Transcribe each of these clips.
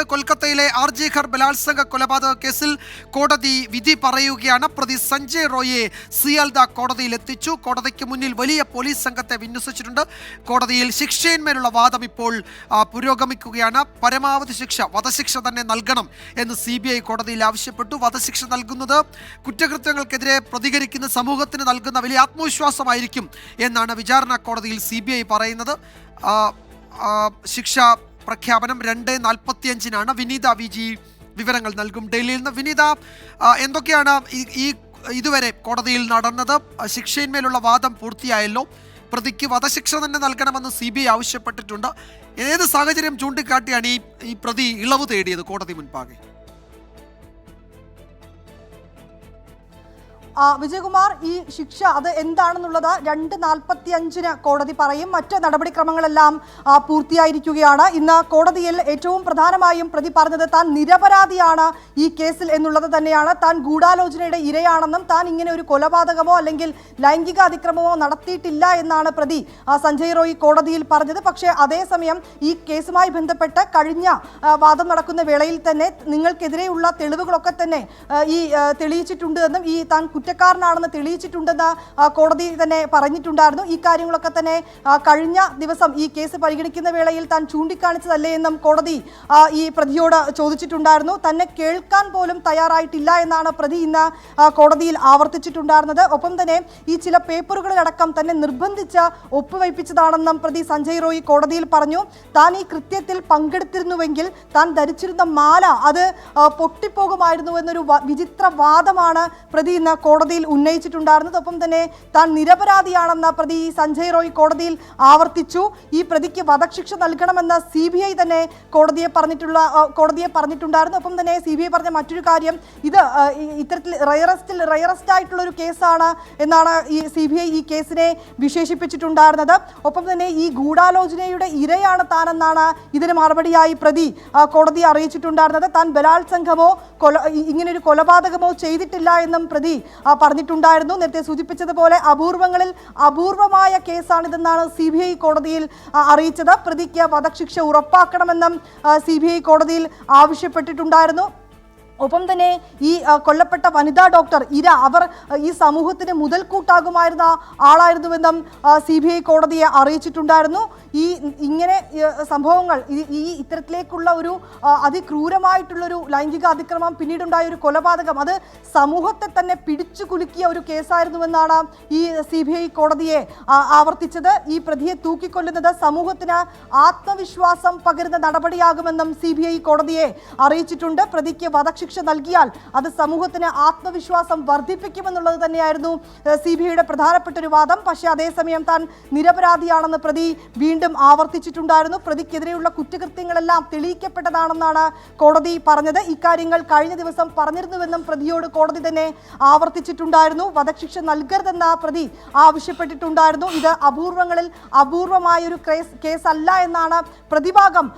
വാർത്തകളിലേക്ക്. കൊൽക്കത്തയിലെ ആർജി ഖർ ബലാത്സംഗ കൊലപാതക കേസിൽ കോടതി വിധി പറയുകയാണ്. പ്രതി സഞ്ജയ് റോയിയെ സിയാൽദ കോടതിയിൽ എത്തിച്ചു. കോടതിക്ക് മുന്നിൽ വലിയ പോലീസ് സംഘത്തെ വിന്യസിച്ചിട്ടുണ്ട്. കോടതിയിൽ ശിക്ഷയിന്മേലുള്ള വാദം ഇപ്പോൾ പുരോഗമിക്കുകയാണ്. പരമാവധി ശിക്ഷ വധശിക്ഷ തന്നെ നൽകണം എന്ന് CBI കോടതിയിൽ ആവശ്യപ്പെട്ടു. വധശിക്ഷ നൽകുന്നത് കുറ്റകൃത്യങ്ങൾക്കെതിരെ പ്രതികരിക്കുന്ന സമൂഹത്തിന് നൽകുന്ന വലിയ ആത്മവിശ്വാസമായിരിക്കും എന്നാണ് വിചാരണ കോടതിയിൽ CBI പറയുന്നത്. ശിക്ഷ പ്രഖ്യാപനം 2:45 വിനീത VG വിവരങ്ങൾ നൽകും ഡൽഹിയിൽ നിന്ന്. വിനീത, എന്തൊക്കെയാണ് ഇതുവരെ കോടതിയിൽ നടന്നത്? ശിക്ഷയിന്മേലുള്ള വാദം പൂർത്തിയായല്ലോ. പ്രതിക്ക് വധശിക്ഷ തന്നെ നൽകണമെന്ന് CBI ആവശ്യപ്പെട്ടിട്ടുണ്ട്. ഏത് സാഹചര്യം ചൂണ്ടിക്കാട്ടിയാണ് ഈ പ്രതി ഇളവ് തേടിയത് കോടതി മുൻപാകെ? വിജയകുമാർ, ഈ ശിക്ഷ അത് എന്താണെന്നുള്ളത് 2:45 കോടതി പറയും. മറ്റ് നടപടിക്രമങ്ങളെല്ലാം പൂർത്തിയായിരിക്കുകയാണ്. ഇന്ന് കോടതിയിൽ ഏറ്റവും പ്രധാനമായും പ്രതി പറഞ്ഞത് താൻ നിരപരാധിയാണ് ഈ കേസിൽ എന്നുള്ളത് തന്നെയാണ്. താൻ ഗൂഢാലോചനയുടെ ഇരയാണെന്നും താൻ ഇങ്ങനെ ഒരു കൊലപാതകമോ അല്ലെങ്കിൽ ലൈംഗിക അതിക്രമമോ നടത്തിയിട്ടില്ല എന്നാണ് പ്രതി സഞ്ജയ് റോയ് കോടതിയിൽ പറഞ്ഞത്. പക്ഷേ അതേസമയം ഈ കേസുമായി ബന്ധപ്പെട്ട് കഴിഞ്ഞ വാദം നടക്കുന്ന വേളയിൽ തന്നെ നിങ്ങൾക്കെതിരെയുള്ള തെളിവുകളൊക്കെ തന്നെ തെളിയിച്ചിട്ടുണ്ട് എന്നും താൻ കുറ്റക്കാരനാണെന്ന് തെളിയിച്ചിട്ടുണ്ടെന്ന് കോടതി തന്നെ പറഞ്ഞിട്ടുണ്ടായിരുന്നു. ഈ കാര്യങ്ങളൊക്കെ തന്നെ കഴിഞ്ഞ ദിവസം ഈ കേസ് പരിഗണിക്കുന്ന വേളയിൽ താൻ ചൂണ്ടിക്കാണിച്ചതല്ലേ എന്നും കോടതി ഈ പ്രതിയോട് ചോദിച്ചിട്ടുണ്ടായിരുന്നു. തന്നെ കേൾക്കാൻ പോലും തയ്യാറായിട്ടില്ല എന്നാണ് പ്രതി ഇന്ന് കോടതിയിൽ ആവർത്തിച്ചിട്ടുണ്ടായിരുന്നത്. ഒപ്പം തന്നെ ഈ ചില പേപ്പറുകളിലടക്കം തന്നെ നിർബന്ധിച്ച് ഒപ്പുവയ്പ്പിച്ചതാണെന്നും പ്രതി സഞ്ജയ് റോയ് കോടതിയിൽ പറഞ്ഞു. താൻ ഈ കൃത്യത്തിൽ പങ്കെടുത്തിരുന്നുവെങ്കിൽ താൻ ധരിച്ചിരുന്ന മാല അത് പൊട്ടിപ്പോകുമായിരുന്നു എന്നൊരു വിചിത്ര വാദമാണ് പ്രതി ഇന്ന് കോടതിയിൽ ഉന്നയിച്ചിട്ടുണ്ടായിരുന്നത്. ഒപ്പം തന്നെ താൻ നിരപരാധിയാണെന്ന പ്രതി സഞ്ജയ് റോയ് കോടതിയിൽ ആവർത്തിച്ചു. ഈ പ്രതിക്ക് വധശിക്ഷ നൽകണമെന്ന് CBI തന്നെ കോടതിയെ പറഞ്ഞിട്ടുണ്ടായിരുന്നു. ഒപ്പം തന്നെ CBI പറഞ്ഞ മറ്റൊരു കാര്യം, ഇത് ഇത്തരത്തിൽ റയറസ്റ്റ് ആയിട്ടുള്ള ഒരു കേസാണ് എന്നാണ് ഈ CBI ഈ കേസിനെ വിശേഷിപ്പിച്ചിട്ടുണ്ടായിരുന്നത്. ഒപ്പം തന്നെ ഈ ഗൂഢാലോചനയുടെ ഇരയാണ് താനെന്നാണ് ഇതിന് മറുപടിയായി പ്രതി കോടതിയെ അറിയിച്ചിട്ടുണ്ടായിരുന്നത്. താൻ ബലാത്സംഗമോ ഇങ്ങനൊരു കൊലപാതകമോ ചെയ്തിട്ടില്ല എന്നും പ്രതി പറഞ്ഞിട്ടുണ്ടായിരുന്നു. നേരത്തെ സൂചിപ്പിച്ചതുപോലെ അപൂർവങ്ങളിൽ അപൂർവമായ കേസാണിതെന്നാണ് CBI കോടതിയിൽ അറിയിച്ചത്. പ്രതിക്ക് വധശിക്ഷ ഉറപ്പാക്കണമെന്നും CBI കോടതിയിൽ ആവശ്യപ്പെട്ടിട്ടുണ്ടായിരുന്നു. ഒപ്പം തന്നെ ഈ കൊല്ലപ്പെട്ട വനിതാ ഡോക്ടർ ഇര അവർ ഈ സമൂഹത്തിന് മുതൽക്കൂട്ടാകുമായിരുന്ന ആളായിരുന്നുവെന്നും CBI കോടതിയെ അറിയിച്ചിട്ടുണ്ടായിരുന്നു. ഇങ്ങനെ സംഭവങ്ങൾ ഇത്തരത്തിലേക്കുള്ള ഒരു അതിക്രൂരമായിട്ടുള്ളൊരു ലൈംഗിക അതിക്രമം, പിന്നീടുണ്ടായ ഒരു കൊലപാതകം, അത് സമൂഹത്തെ തന്നെ പിടിച്ചു കുലുക്കിയ ഒരു കേസായിരുന്നുവെന്നാണ് ഈ CBI കോടതിയെ ആവർത്തിച്ചത്. ഈ പ്രതിയെ തൂക്കിക്കൊല്ലുന്നത് സമൂഹത്തിന് ആത്മവിശ്വാസം പകരുന്ന നടപടിയാകുമെന്നും CBI കോടതിയെ അറിയിച്ചിട്ടുണ്ട്. പ്രതിക്ക് വധശിക്ഷ നൽകിയാൽ അത് സമൂഹത്തിന് ആത്മവിശ്വാസം വർദ്ധിപ്പിക്കുമെന്നുള്ളത് തന്നെയായിരുന്നു CBIയുടെ പ്രധാനപ്പെട്ട ഒരു വാദം. പക്ഷേ അതേസമയം താൻ നിരപരാധിയാണെന്ന് പ്രതി വീണ്ടും ആവർത്തിച്ചിട്ടുണ്ടായിരുന്നു. പ്രതിക്കെതിരെയുള്ള കുറ്റകൃത്യങ്ങളെല്ലാം തെളിയിക്കപ്പെട്ടതാണെന്നാണ് കോടതി പറഞ്ഞത്. ഇക്കാര്യങ്ങൾ കഴിഞ്ഞ ദിവസം പറഞ്ഞിരുന്നുവെന്നും പ്രതിയോട് കോടതി തന്നെ ആവർത്തിച്ചിട്ടുണ്ടായിരുന്നു. വധശിക്ഷ നൽകരുതെന്ന പ്രതി ആവശ്യപ്പെട്ടിട്ടുണ്ടായിരുന്നു. ഇത് അപൂർവങ്ങളിൽ അപൂർവമായൊരു കേസല്ല എന്നാണ് പ്രതിഭാഗം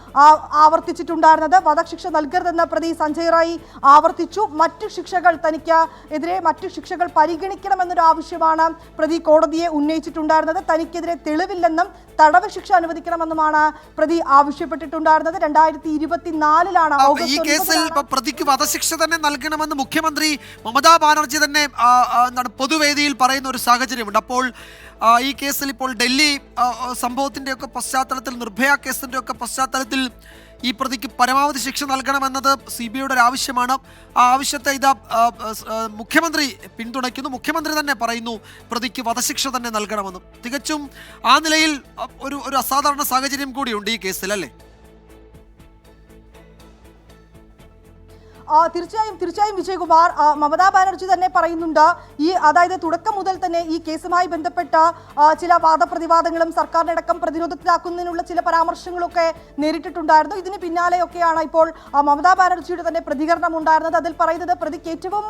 ആവർത്തിച്ചിട്ടുണ്ടായിരുന്നത്. വധശിക്ഷ നൽകരുതെന്ന പ്രതി സഞ്ജയ് റോയ് ആവർത്തിച്ചു. മറ്റു ശിക്ഷകൾ തനിക്ക് എതിരെ മറ്റു ശിക്ഷകൾ പരിഗണിക്കണമെന്നൊരു ആവശ്യമാണ് പ്രതി കോടതിയെ ഉന്നയിച്ചിട്ടുണ്ടായിരുന്നത്. തനിക്കെതിരെ തെളിവില്ലെന്നും തടവ് ശിക്ഷ അനുവദിക്കണമെന്നുമാണ് പ്രതി ആവശ്യപ്പെട്ടിട്ടുണ്ടായിരുന്നത്. 2024 ഈ കേസിൽ പ്രതിക്ക് വധശിക്ഷ തന്നെ നൽകണമെന്ന് മുഖ്യമന്ത്രി മമതാ ബാനർജി തന്നെ പൊതുവേദിയിൽ പറയുന്ന ഒരു സാഹചര്യമുണ്ട്. അപ്പോൾ ഈ കേസിൽ ഇപ്പോൾ ഡൽഹി സംഭവത്തിൻ്റെയൊക്കെ പശ്ചാത്തലത്തിൽ, നിർഭയ കേസിൻ്റെ ഒക്കെ പശ്ചാത്തലത്തിൽ ഈ പ്രതിക്ക് പരമാവധി ശിക്ഷ നൽകണമെന്നത് CBIയുടെ ഒരു ആവശ്യമാണ്. ആ ആവശ്യത്തെ മുഖ്യമന്ത്രി പിന്തുണയ്ക്കുന്നു. മുഖ്യമന്ത്രി തന്നെ പറയുന്നു പ്രതിക്ക് വധശിക്ഷ തന്നെ നൽകണമെന്നും. തികച്ചും ആ നിലയിൽ ഒരു അസാധാരണ സാഹചര്യം കൂടിയുണ്ട് ഈ കേസിൽ, അല്ലേ? തീർച്ചയായും വിജയകുമാർ, മമതാ ബാനർജി തന്നെ പറയുന്നുണ്ട് അതായത് തുടക്കം മുതൽ തന്നെ ഈ കേസുമായി ബന്ധപ്പെട്ട ചില വാദപ്രതിവാദങ്ങളും സർക്കാരിനടക്കം പ്രതിരോധത്തിലാക്കുന്നതിനുള്ള ചില പരാമർശങ്ങളൊക്കെ നേരിട്ടിട്ടുണ്ടായിരുന്നു. ഇതിന് പിന്നാലെയൊക്കെയാണ് ഇപ്പോൾ മമതാ ബാനർജിയുടെ തന്നെ പ്രതികരണം ഉണ്ടായിരുന്നത്. അതിൽ പറയുന്നത് പ്രതിക്ക് ഏറ്റവും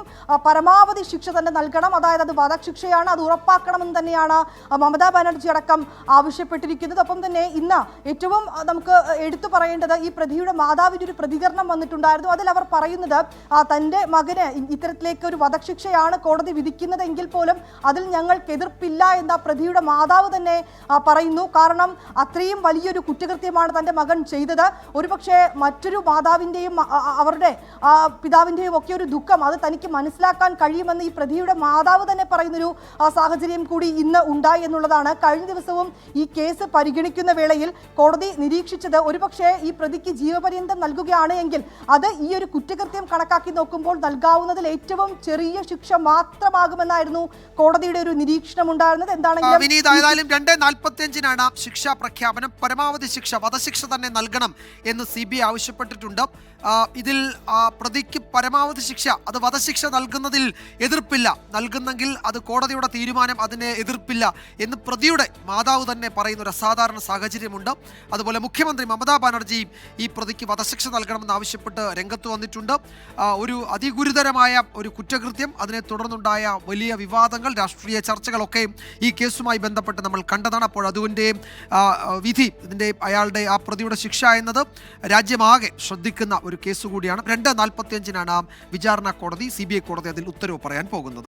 പരമാവധി ശിക്ഷ തന്നെ നൽകണം, അതായത് അത് വധശിക്ഷയാണ്, അത് ഉറപ്പാക്കണമെന്ന് തന്നെയാണ് മമതാ ബാനർജി അടക്കം ആവശ്യപ്പെട്ടിരിക്കുന്നത്. ഒപ്പം തന്നെ ഇന്ന് ഏറ്റവും നമുക്ക് എടുത്തു പറയേണ്ടത് ഈ പ്രതിയുടെ മാതാവിൻ്റെ ഒരു പ്രതികരണം വന്നിട്ടുണ്ടായിരുന്നു. അതിൽ അവർ പറയുന്നു പറയുന്നത് തൻ്റെ മകന് ഇത്തരത്തിലേക്ക് ഒരു വധശിക്ഷയാണ് കോടതി വിധിക്കുന്നതെങ്കിൽ പോലും അതിൽ ഞങ്ങൾക്ക് എതിർപ്പില്ല എന്ന പ്രതിയുടെ മാതാവ് തന്നെ പറയുന്നു. കാരണം അത്രയും വലിയൊരു കുറ്റകൃത്യമാണ് തൻ്റെ മകൻ ചെയ്തത്. ഒരുപക്ഷെ മറ്റൊരു മാതാവിൻ്റെയും അവരുടെ പിതാവിൻ്റെയും ഒക്കെ ഒരു ദുഃഖം അത് തനിക്ക് മനസ്സിലാക്കാൻ കഴിയുമെന്ന് ഈ പ്രതിയുടെ മാതാവ് തന്നെ പറയുന്നൊരു സാഹചര്യം കൂടി ഇന്ന് ഉണ്ടായി എന്നുള്ളതാണ്. കഴിഞ്ഞ ദിവസവും ഈ കേസ് പരിഗണിക്കുന്ന വേളയിൽ കോടതി നിരീക്ഷിച്ചത് ഒരുപക്ഷെ ഈ പ്രതിക്ക് ജീവപര്യന്തം നൽകുകയാണ് എങ്കിൽ അത് ഈ ഒരു കുറ്റകൃത്യം കണക്കാക്കി നോക്കുമ്പോൾ നൽകാവുന്നതിൽ ഏറ്റവും ചെറിയ ശിക്ഷ മാത്രമാകുമെന്നായിരുന്നു കോടതിയുടെ ഒരു നിരീക്ഷണം ഉണ്ടായിരുന്നത്. എന്താണെങ്കിലും 2:45 ശിക്ഷാ പ്രഖ്യാപനം. പരമാവധി ശിക്ഷ വധശിക്ഷ തന്നെ നൽകണം എന്ന് CBI ആവശ്യപ്പെട്ടിട്ടുണ്ട്. ഇതിൽ പ്രതിക്ക് പരമാവധി ശിക്ഷ അത് വധശിക്ഷ നൽകുന്നതിൽ എതിർപ്പില്ല, നൽകുന്നെങ്കിൽ അത് കോടതിയുടെ തീരുമാനം, അതിനെ എതിർപ്പില്ല എന്ന് പ്രതിയുടെ മാതാവ് തന്നെ പറയുന്ന ഒരു അസാധാരണ സാഹചര്യമുണ്ട്. അതുപോലെ മുഖ്യമന്ത്രി മമതാ ബാനർജിയും ഈ പ്രതിക്ക് വധശിക്ഷ നൽകണമെന്ന് ആവശ്യപ്പെട്ട് രംഗത്ത് വന്നിട്ടുണ്ട്. ഒരു അതിഗുരുതരമായ ഒരു കുറ്റകൃത്യം, അതിനെ തുടർന്നുണ്ടായ വലിയ വിവാദങ്ങൾ, രാഷ്ട്രീയ ചർച്ചകളൊക്കെ ഈ കേസുമായി ബന്ധപ്പെട്ട് നമ്മൾ കണ്ടതാണ്. അപ്പോൾ അതിൻ്റെ വിധി, ഇതിൻ്റെ അയാളുടെ ആ പ്രതിയുടെ ശിക്ഷ എന്നത് രാജ്യമാകെ ശ്രദ്ധിക്കുന്ന ഒരു കേസ് കൂടിയാണ്. 2:45 വിചാരണ കോടതി, CBI കോടതി അതിൽ ഉത്തരവ് പറയാൻ പോകുന്നത്.